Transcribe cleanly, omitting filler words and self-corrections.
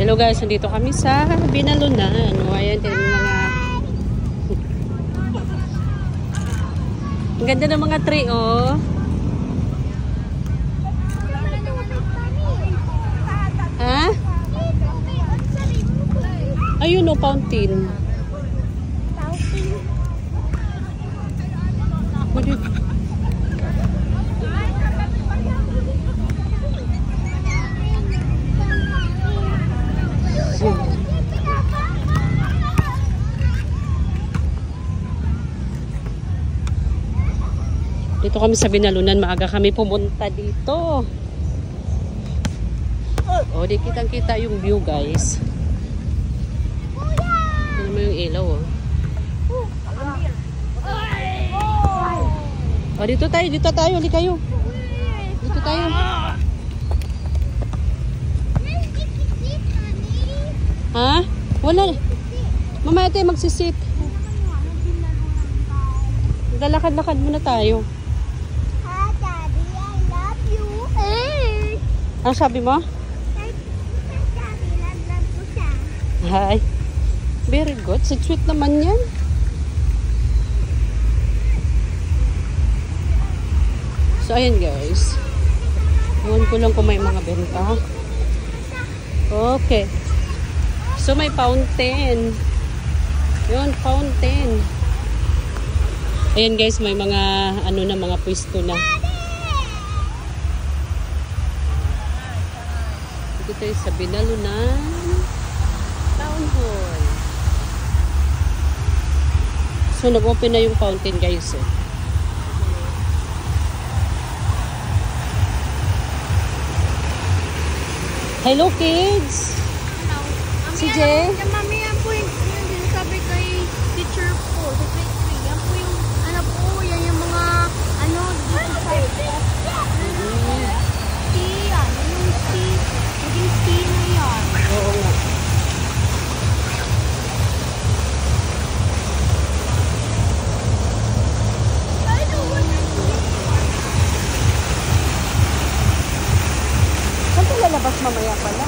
Hello guys, nandito kami sa Binalunan. Ayan, tingnan mo mga... Ang ganda ng mga tree, oh. Ha? Ayun, oh, fountain. Dito kami sa Binalunan, maaga kami pumunta dito. Oh, di kitang-kita yung view, guys. Ito naman yung ilaw, oh. Oh, dito tayo, hali kayo. Dito tayo. Ha? Wala. Mamaya tayo magsisit. Lalakad-lakad muna tayo. Ano sabi mo? Hi. Very good. Sweet naman yan. So, ayan guys. Ewan ko lang kung may mga benta. Okay. So, may fountain. Yun, fountain. Ayan guys, may mga ano na, mga pwesto na. Dito tayo sa Binalunan Town Hall. So, nag-open na yung fountain guys. Eh. Hello kids! Hello. Si Jay? Mami, yan po yung sinasabi kay teacher po sa grade 3. Yan po yung, ano po, yan yung mga, ano, dito sa yan. Yung naging C na yan. Oo nga. Saan ka lalabas mamaya pala?